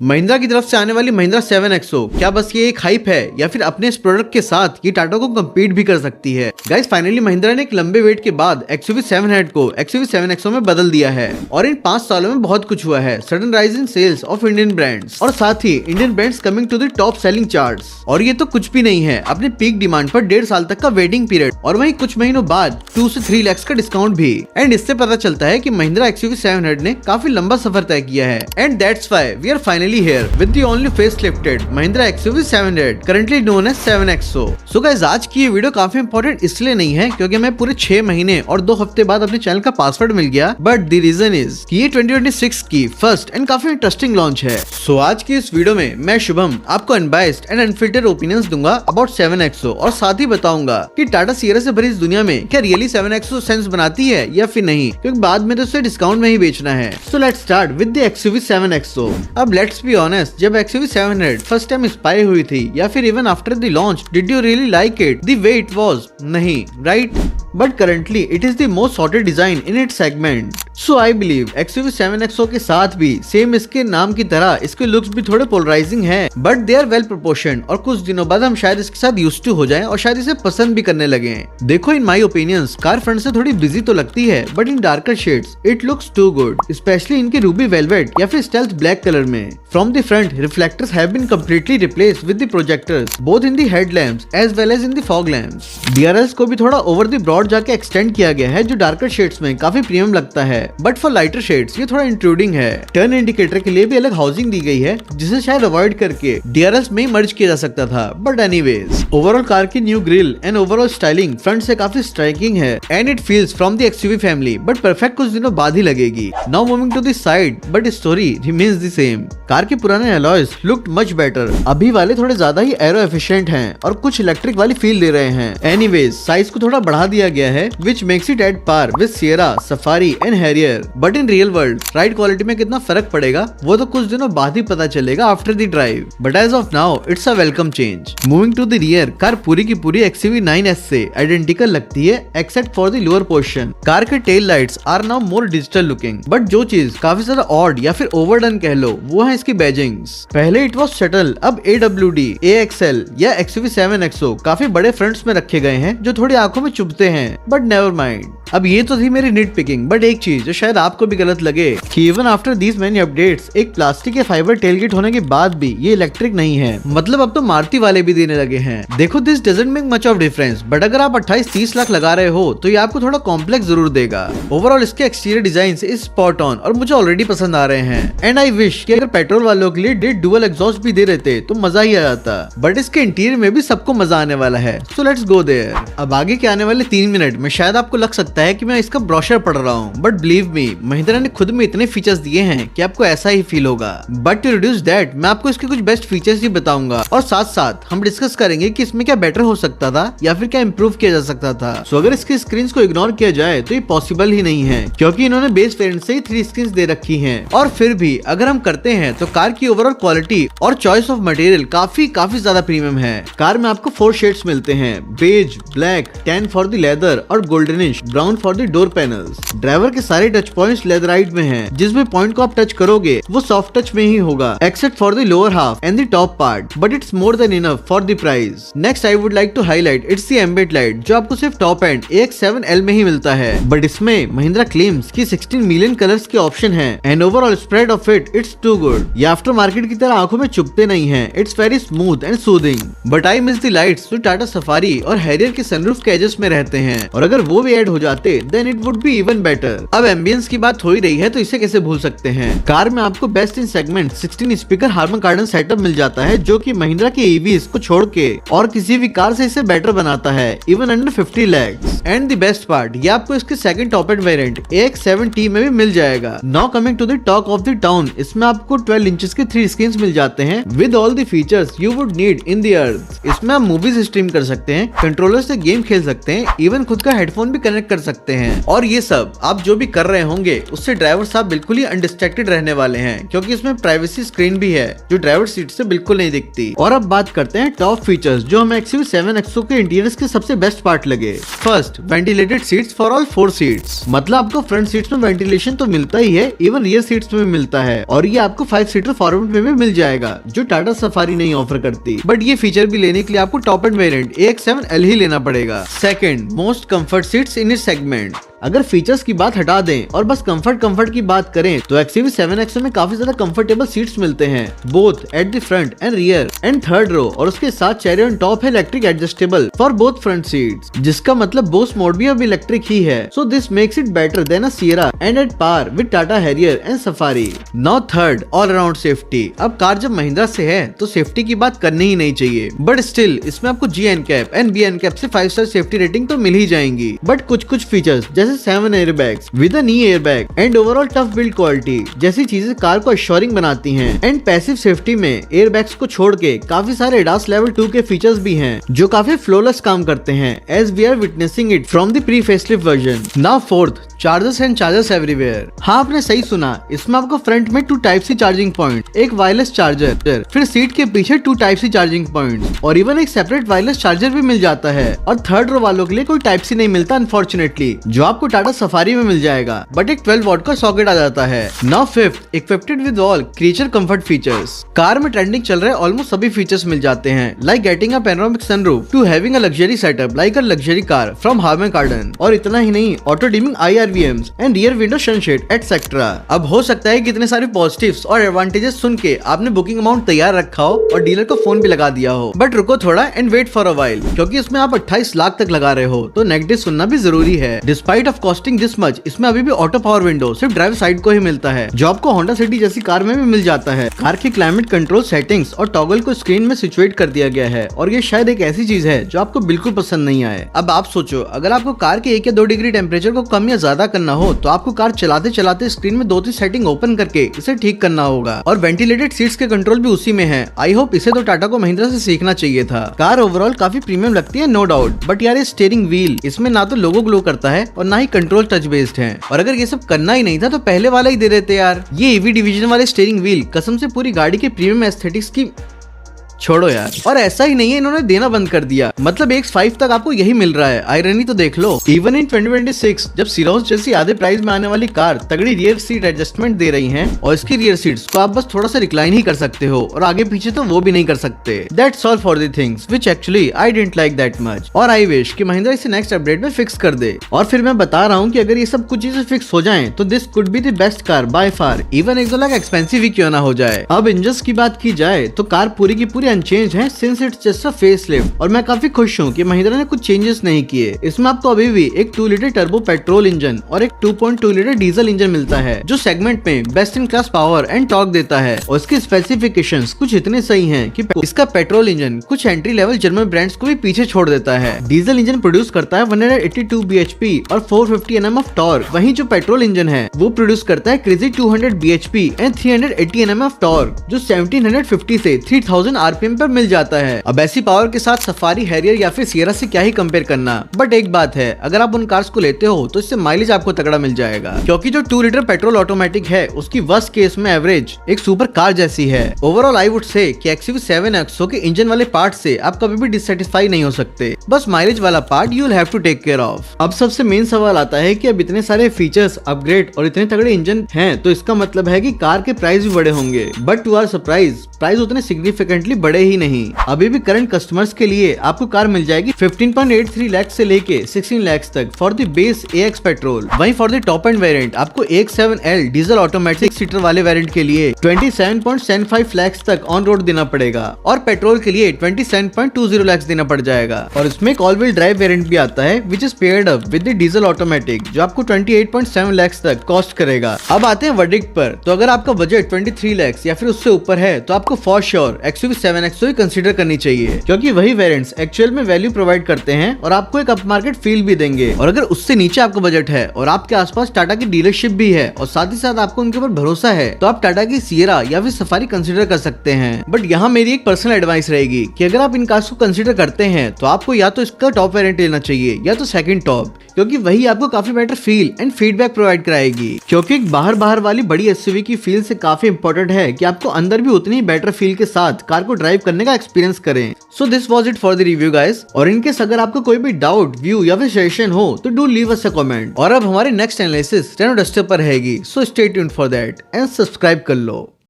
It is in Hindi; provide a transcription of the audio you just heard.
महिंद्रा की तरफ से आने वाली महिंद्रा 7XO क्या बस ये एक हाइप है या फिर अपने इस प्रोडक्ट के साथ ये टाटा को कम्पीट भी कर सकती है। गाइस फाइनली महिंद्रा ने एक लंबे वेट के बाद XUV 700 को XUV 7XO में बदल दिया है और इन 5 सालों में बहुत कुछ हुआ है। Sudden rise in sales of Indian brands और साथ ही Indian brands coming to the top selling charts. और ये तो कुछ भी नहीं है, अपने पीक डिमांड पर 1.5 साल तक का वेटिंग पीरियड और वहीं कुछ महीनों बाद 2 से 3 लाख का डिस्काउंट भी। एंड इससे पता चलता है कि महिंद्रा XUV 700 ने काफी लंबा सफर तय किया है। And that's why we are finally here with the only facelifted Mahindra XUV 700 currently known as 7XO। So guys आज की ये वीडियो काफी इंपॉर्टेंट इसलिए नहीं है क्योंकि मैं पूरे 6 महीने और 2 हफ्ते बाद अपने चैनल का पासवर्ड मिल गया, बट द रीजन इज कि ये 2026 की फर्स्ट एंड काफी इंटरेस्टिंग लॉन्च है। सो आज की इस वीडियो में मैं शुभम आपको अनबायस्ड एंड अनफिल्टर्ड ओपिनियंस दूंगा अबाउट 7XO और साथ ही बताऊंगा कि टाटा सियरा से भरी इस दुनिया में क्या रियली 7XO सेंस बनाती है या फिर नहीं, क्योंकि बाद में तो उसे डिस्काउंट में ही बेचना है। So let's start with the XUV 7XO। अब लेट्स बी ऑनेस्ट, जब XUV 700 फर्स्ट टाइम इंस्पायर हुई थी या फिर even after the launch did you really like it the way it was? नहीं, राइट? But currently it is the most sorted design in its segment. So I believe XUV 7XO के साथ भी सेम इसके नाम की तरह इसके लुक्स भी थोड़े पोलराइजिंग है, बट दे आर वेल प्रोपोर्शंड और कुछ दिनों बाद हम शायद इसके साथ यूज्ड टू हो जाएं और शायद इसे पसंद भी करने लगे। देखो in my opinions car front से थोड़ी बिजी तो लगती है, but in darker shades it looks too good, specially इनके रूबी वेलवेट या फिर स्टेल्थ ब्लैक कलर में। From the front reflectors have been completely replaced with the projectors both in the headlamps as well as in the fog lamps. DRLs को भी थोड़ा ओवर द ब्रॉड जाके एक्सटेंड किया गया है जो डार्कर शेड्स में काफी प्रीमियम लगता है, बट फॉर लाइटर शेड्स ये थोड़ा इंट्रूडिंग है। टर्न इंडिकेटर के लिए भी अलग हाउसिंग दी गई है जिसे शायद अवॉइड करके DRLs में मर्ज किया जा सकता था, बट एनीवेज ओवरऑल कार की new grille and overall styling front से काफी स्ट्राइकिंग है and it feels from the XUV family, but perfect कुछ दिनों बाद ही लगेगी। Now moving to the side, but story remains the same. Car के पुराने अलॉयज लुक्ड मच बेटर, अभी वाले थोड़े ज्यादा ही एरो एफिशिएंट हैं और कुछ इलेक्ट्रिक वाली फील दे रहे हैं। एनीवेज साइज को थोड़ा बढ़ा दिया गया है which makes it at par with Sierra, Safari and Harrier, but in real world ride quality में कितना फर्क पड़ेगा वो तो कुछ दिनों बाद ही पता चलेगा after the drive, but as of now it's a welcome change. Moving to the rear, car पूरी की पूरी XUV 9S से आइडेंटिकल लगती है except for the lower portion. Car के tail lights are now more digital looking, but जो चीज काफी ज्यादा ऑड या फिर ओवरडन कह लो वो है इसकी बैजिंग्स। पहले इट वाज शटल, अब AWD, AXL या XUV 7XO काफी बड़े फ्रंट्स में रखे गए हैं जो थोड़ी आंखों में चुभते हैं, बट नेवर माइंड। अब ये तो थी मेरी निट पिकिंग, बट एक चीज जो शायद आपको भी गलत लगे कि even after these many updates एक प्लास्टिक या फाइबर टेलगेट होने के बाद भी ये इलेक्ट्रिक नहीं है, मतलब अब तो मारुति वाले भी देने लगे हैं। देखो this doesn't make much of difference, but अगर आप 28-30 लाख लगा रहे हो तो ये आपको थोड़ा कॉम्प्लेक्स जरूर देगा। ओवरऑल इसके exterior design is spot on और मुझे ऑलरेडी पसंद आ रहे हैं। एंड आई विश कि अगर पेट्रोल वालों के लिए डुअल एग्जॉस्ट भी दे देते तो मजा ही आ जाता, बट इसके इंटीरियर में भी सबको मजा आने वाला है। So let's go there. अब आगे के आने वाले 3 मिनट में शायद आपको लग सकता है कि मैं इसका ब्रोशर पढ़ रहा हूँ, बट बिलीव मी महिंद्रा ने खुद में इतने फीचर्स दिए हैं कि आपको ऐसा ही फील होगा। बट टू रिड्यूस दैट मैं आपको इसके कुछ बेस्ट फीचर्स ही बताऊंगा और साथ साथ हम डिस्कस करेंगे कि इसमें क्या बेटर हो सकता था या फिर क्या इंप्रूव किया जा सकता था। सो अगर इसकी स्क्रीन को इग्नोर किया जाए तो ये पॉसिबल ही नहीं है क्योंकि इन्होंने बेस वेरिएंट से ही 3 स्क्रीन दे रखी है, और फिर भी अगर हम करते हैं तो कार की ओवरऑल क्वालिटी और चॉइस ऑफ मटेरियल काफी ज्यादा प्रीमियम है। कार में आपको 4 शेड्स मिलते हैं, beige, black, tan for the leather और goldenish brown for the door panels. Driver के सारे टच पॉइंट्स लेदराइट में हैं, जिसमें पॉइंट को आप टच करोगे वो सॉफ्ट टच में ही होगा except for the lower half and the top part, but it's more than enough for the price. Next I would like to highlight it's the ambient light जो आपको सिर्फ टॉप एंड AX7L में ही मिलता है, बट इसमें महिंद्रा क्लेम्स कि 16 मिलियन कलर्स के ऑप्शन है and overall spread of it it's too good. ये आफ्टर मार्केट की तरह आंखों में चुभते नहीं है, it's very smooth and soothing, but I miss the lights जो टाटा सफारी और हैरियर के सनरूफ के एजेस में रहते हैं, और अगर वो भी ऐड हो जाते then it would be even better. अब एम्बियंस की बात हो ही रही है तो इसे कैसे भूल सकते हैं। कार में आपको best in segment 16 speaker Harman Kardon setup मिल जाता है जो कि महिंद्रा के EVs को छोड़ के और किसी भी कार से इसे बेटर बनाता है, even under 50 lakhs। And the best part ये आपको इसके second top end variant AX7T में भी मिल जाएगा। Now coming to the talk of the town, इसमें आपको 12 इंचेस के 3 स्क्रीन मिल जाते हैं with all the features you would need in the earth. इसमें आप मूवीज स्ट्रीम कर सकते हैं, कंट्रोलर से गेम खेल सकते हैं, इवन खुद का हेडफोन भी कनेक्ट कर सकते हैं। और ये सब आप जो भी कर रहे होंगे उससे ड्राइवर साहब बिल्कुल ही अनडिस्ट्रैक्टेड रहने वाले हैं, क्योंकि इसमें प्राइवेसी स्क्रीन भी है जो ड्राइवर सीट से बिल्कुल नहीं दिखती। और अब बात करते हैं टॉप फीचर्स जो हमें XUV 7XO के इंटीरियर्स के सबसे बेस्ट पार्ट लगे। First, ventilated seats for all 4 seats. मतलब आपको फ्रंट सीट्स में वेंटिलेशन तो मिलता ही है, इवन रियर सीट्स में मिलता है। और ये आपको 5 सीटर फॉरवर्ड में भी मिल जाएगा जो टाटा सफारी नहीं ऑफर करती। बट ये फीचर भी लेने के लिए आपको टॉप एंड वेरिएंट AX7L ही लेना पड़ेगा। Second, most comfort seats in इस सेगमेंट। अगर फीचर्स की बात हटा दें और बस कंफर्ट की बात करें तो XUV 7XO में काफी ज्यादा कंफर्टेबल सीट्स मिलते हैं, both at the front and rear and third row. और उसके साथ चेरी ऑन टॉप है electric adjustable for both front seats, जिसका मतलब बोस मोड भी अब इलेक्ट्रिक ही है। So this makes it better than a Sierra and at par with Tata Harrier and Safari. Now third, all around safety. अब कार जब महिंद्रा से है तो सेफ्टी की बात करनी ही नहीं चाहिए, बट स्टिल इसमें आपको G NCAP and B NCAP से 5 स्टार सेफ्टी रेटिंग तो मिल ही जाएंगी। बट कुछ फीचर्स जैसे 7 airbags with a knee airbag and overall tough build quality जैसी चीजें कार को एश्योरिंग बनाती हैं। एंड पैसिव सेफ्टी में एयरबैग्स को छोड़ के काफी सारे ADAS लेवल 2 के फीचर्स भी हैं जो काफी फ्लॉलेस काम करते हैं, as we are witnessing it from the pre facelift version. Now fourth, chargers and chargers everywhere. हाँ, आपने सही सुना, इसमें आपको फ्रंट में 2 Type-C चार्जिंग पॉइंट, एक वायरलेस चार्जर, फिर सीट के पीछे 2 Type-C चार्जिंग पॉइंट और इवन एक सेपरेट वायरलेस चार्जर भी मिल जाता है। और थर्ड रो वालों के लिए कोई Type-C नहीं मिलता अनफॉर्चुनेटली, जो आपको टाटा सफारी में मिल जाएगा, बट एक 12 वॉट का सॉकेट आ जाता है। Now fifth, equipped with all creature comfort features. Car में ट्रेंडिंग चल रहे ऑलमोस्ट सभी फीचर्स मिल जाते हैं, like getting a panoramic sunroof to having a luxury setup like a luxury car from Harman Kardon. और इतना ही नहीं, auto dimming IRVMs and rear window sunshade etcetera. अब हो सकता है कि इतने सारे पॉजिटिव्स और एडवांटेजेस सुन के आपने बुकिंग अमाउंट तैयार रखा हो और डीलर को फोन भी लगा दिया हो, बट रुको थोड़ा and wait for a while, क्योंकि इसमें आप 28 लाख तक लगा रहे हो तो नेगेटिव सुनना भी जरूरी है। Despite of costing this much, इसमें अभी भी ऑटो पावर विंडो सिर्फ ड्राइवर साइड को ही मिलता है, जो आपको होंडा सिटी जैसी कार में भी मिल जाता है। कार की क्लाइमेट कंट्रोल सेटिंग्स और टॉगल को स्क्रीन में सिचुएट कर दिया गया है, और ये शायद एक ऐसी चीज है जो आपको बिल्कुल पसंद नहीं आए। अब आप सोचो, अगर आपको कार के 1 या 2 डिग्री टेम्परेचर को कम या ज्यादा करना हो तो आपको कार चलाते चलाते स्क्रीन में 2-3 सेटिंग ओपन करके इसे ठीक करना होगा। और वेंटिलेटेड सीट्स के कंट्रोल भी उसी में है। आई होप इसे तो टाटा को महिंद्रा से सीखना चाहिए था। कार ओवरऑल काफी प्रीमियम लगती है, नो डाउट, बट यार ये स्टीयरिंग व्हील, इसमें ना तो लोगो ग्लो करता है और ना ही कंट्रोल टच बेस्ड है। और अगर ये सब करना ही नहीं था तो पहले वाला ही दे देते यार। ये EV डिवीजन वाले स्टीयरिंग व्हील कसम से पूरी गाड़ी के प्रीमियम एस्थेटिक्स की छोड़ो यार। और ऐसा ही नहीं है, इन्होंने देना बंद कर दिया, मतलब X5 तक आपको यही मिल रहा है। आयरनी तो देख लो, इवन इन 2026 जब सिरोज जैसी आधे प्राइस में आने वाली कार तगड़ी रियर सीट एडजस्टमेंट दे रही हैं, और इसकी रियर सीट्स को आप बस थोड़ा सा रिक्लाइन ही कर सकते हो और आगे पीछे तो वो भी नहीं कर सकते। That's all for the things which actually I didn't like that much, और आई विश कि महिंद्रा इसे नेक्स्ट अपडेट में फिक्स कर दे। और फिर मैं बता रहा हूँ कि अगर ये सब कुछ चीजें फिक्स हो जाएं तो this could be the best car by far, even 1-2 lakh expensive ही क्यों ना हो जाए। अब इंजन्स की बात की जाए तो कार पूरी की पूरी अनचेंज है since it's just a facelift, और मैं काफी खुश हूँ कि महिंद्रा ने कुछ चेंजेस नहीं किए। इसमें आपको अभी भी एक 2 लीटर टर्बो पेट्रोल इंजन और एक 2.2 लीटर डीजल इंजन मिलता है, जो सेगमेंट में best in class power and torque देता है। और इसके स्पेसिफिकेशंस कुछ इतने सही हैं कि इसका पेट्रोल इंजन कुछ एंट्री लेवल जर्मन ब्रांड्स को भी पीछे छोड़ देता है। डीजल इंजन प्रोड्यूस करता है 182 bhp और 450 Nm ऑफ टॉर्क, वहीं जो पेट्रोल इंजन है वो प्रोड्यूस करता है crazy 200 bhp and 380 Nm of torque, जो 1750 से 3000 RPM पर मिल जाता है। अब ऐसी पावर के साथ सफारी, हैरियर या फिर सियरा से क्या ही कंपेयर करना। बट एक बात है, अगर आप उन कार्स को लेते हो तो इससे माइलेज आपको तगड़ा मिल जाएगा, क्योंकि जो 2 लीटर पेट्रोल ऑटोमेटिक है उसकी वर्स्ट केस में एवरेज एक सुपर कार जैसी है। ओवरऑल आई वुड से कि XUV 7XO के इंजन वाले पार्ट से आप कभी भी डिससेटिस्फाई नहीं हो सकते, बस माइलेज वाला part you will have to take care of. अब सबसे मेन सवाल आता है कि अब इतने सारे फीचर्स, अपग्रेड और इतने तगड़े इंजन हैं तो इसका मतलब है कि कार के प्राइस भी बड़े होंगे, but to our surprise price उतने सिग्निफिकेंटली बड़े ही नहीं। अभी भी करंट कस्टमर्स के लिए आपको कार मिल जाएगी 15.83 लाख से लेके 16 लाख तक for the base AX petrol. वहीं for the top end variant आपको AX7L डीजल ऑटोमेटिक सीटर वाले वेरिएंट के लिए 27.75 लाख तक ऑन रोड देना पड़ेगा, और पेट्रोल के लिए 27.20 लाख देना पड़ जाएगा। और इसमें एक ऑल व्हील ड्राइव वेरिएंट भी आता है which is paired up with the diesel automatic, जो आपको 28.7 लाख तक कॉस्ट करेगा। अब आते हैं वर्डिक्ट पर, तो अगर आपका बजट 23 लाख या फिर उससे ऊपर है तो आपको आपको for sure XUV 7XO he consider करनी चाहिए, क्योंकि वही वेरिएंट्स एक्चुअल में वैल्यू प्रोवाइड करते हैं और आपको एक अप मार्केट फील भी देंगे। और अगर उससे नीचे आपका बजट है और आपके आसपास टाटा की डीलरशिप भी है और साथ ही साथ आपको उनके ऊपर भरोसा है, तो आप टाटा की सियरा या फिर सफारी कंसीडर कर सकते हैं। बट यहाँ मेरी एक पर्सनल एडवाइस रहेगी कि अगर आप इन कार्स को कंसीडर करते हैं तो आपको या तो इसका टॉप वेरिएंट लेना चाहिए या तो सेकंड टॉप, क्योंकि वही आपको काफी better feel and feedback provide कराएगी। क्योंकि बाहर वाली बड़ी एसयूवी की फील से काफी इंपॉर्टेंट है कि आपको अंदर भी उतनी ही बेटर फील के साथ कार को ड्राइव करने का एक्सपीरियंस करें। So this was it for the review guys, और इनकेस अगर आपको कोई भी डाउट, व्यू या फिर सजेशन हो तो do leave us a comment. और अब हमारे नेक्स्ट एनालिसिस रेनो डस्टर पर रहेगी, so stay tuned for that and subscribe कर लो।